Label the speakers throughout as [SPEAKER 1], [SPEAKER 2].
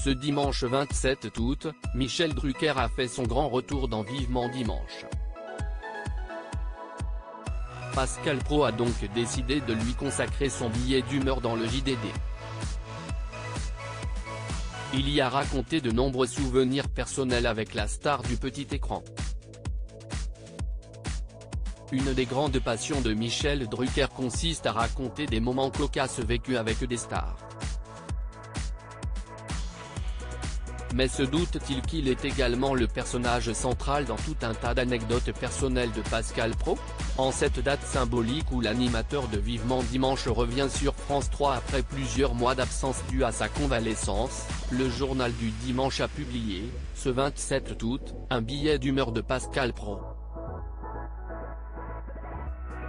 [SPEAKER 1] Ce dimanche 27 août, Michel Drucker a fait son grand retour dans Vivement Dimanche. Pascal Praud a donc décidé de lui consacrer son billet d'humeur dans le JDD. Il y a raconté de nombreux souvenirs personnels avec la star du petit écran. Une des grandes passions de Michel Drucker consiste à raconter des moments cocasses vécus avec des stars. Mais se doute-t-il qu'il est également le personnage central dans tout un tas d'anecdotes personnelles de Pascal Praud? En cette date symbolique où l'animateur de Vivement Dimanche revient sur France 3 après plusieurs mois d'absence due à sa convalescence, le journal du dimanche a publié, ce 27 août, un billet d'humeur de Pascal Praud.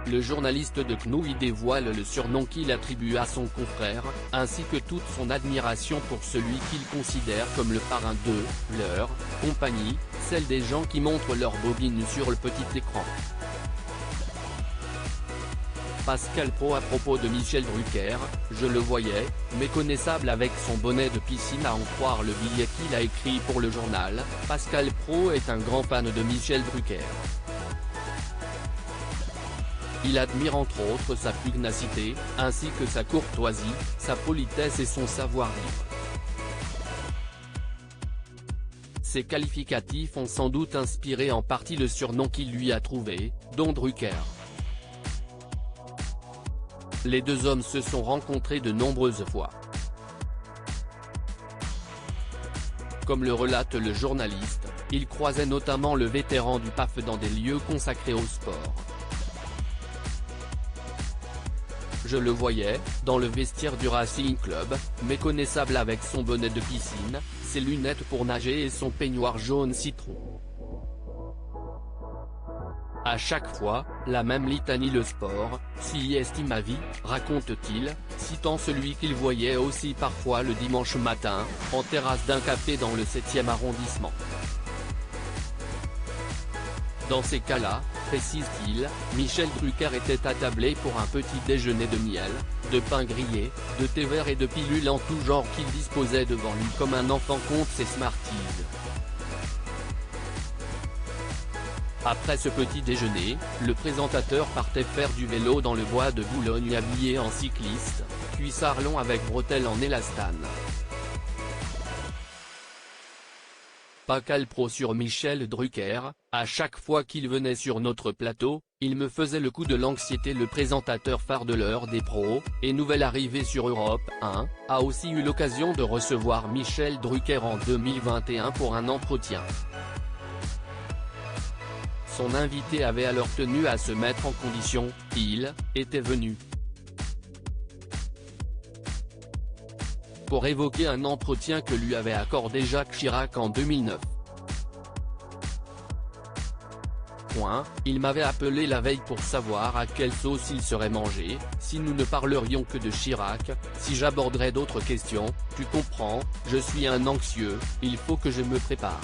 [SPEAKER 1] Le journaliste de CNOU y dévoile le surnom qu'il attribue à son confrère, ainsi que toute son admiration pour celui qu'il considère comme le parrain de leur compagnie, celle des gens qui montrent leur bobine sur le petit écran. Pascal Praud à propos de Michel Drucker, je le voyais, méconnaissable avec son bonnet de piscine à en croire le billet qu'il a écrit pour le journal. Pascal Praud est un grand fan de Michel Drucker. Il admire entre autres sa pugnacité, ainsi que sa courtoisie, sa politesse et son savoir-vivre. Ces qualificatifs ont sans doute inspiré en partie le surnom qu'il lui a trouvé, Don Drucker. Les deux hommes se sont rencontrés de nombreuses fois. Comme le relate le journaliste, il croisait notamment le vétéran du PAF dans des lieux consacrés au sport. Je le voyais, dans le vestiaire du Racing Club, méconnaissable avec son bonnet de piscine, ses lunettes pour nager et son peignoir jaune citron. À chaque fois, la même litanie le sport, s'y estime ma vie, raconte-t-il, citant celui qu'il voyait aussi parfois le dimanche matin, en terrasse d'un café dans le 7e arrondissement. Dans ces cas-là, précise-t-il, Michel Drucker était attablé pour un petit déjeuner de miel, de pain grillé, de thé vert et de pilules en tout genre qu'il disposait devant lui comme un enfant compte ses Smarties. Après ce petit déjeuner, le présentateur partait faire du vélo dans le bois de Boulogne habillé en cycliste, cuissard long avec bretelles en élastane. Pascal Praud sur Michel Drucker, à chaque fois qu'il venait sur notre plateau, il me faisait le coup de l'anxiété. Le présentateur phare de l'heure des pros, et nouvelle arrivée sur Europe 1, a aussi eu l'occasion de recevoir Michel Drucker en 2021 pour un entretien. Son invité avait alors tenu à se mettre en condition, il était venu pour évoquer un entretien que lui avait accordé Jacques Chirac en 2009. Il m'avait appelé la veille pour savoir à quelle sauce il serait mangé, si nous ne parlerions que de Chirac, si j'aborderais d'autres questions, tu comprends, je suis un anxieux, il faut que je me prépare.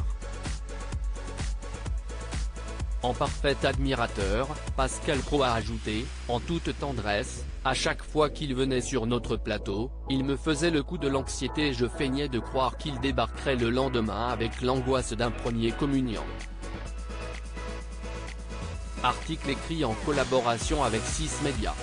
[SPEAKER 1] En parfait admirateur, Pascal Praud a ajouté, en toute tendresse, à chaque fois qu'il venait sur notre plateau, il me faisait le coup de l'anxiété et je feignais de croire qu'il débarquerait le lendemain avec l'angoisse d'un premier communiant. Article écrit en collaboration avec 6 Médias.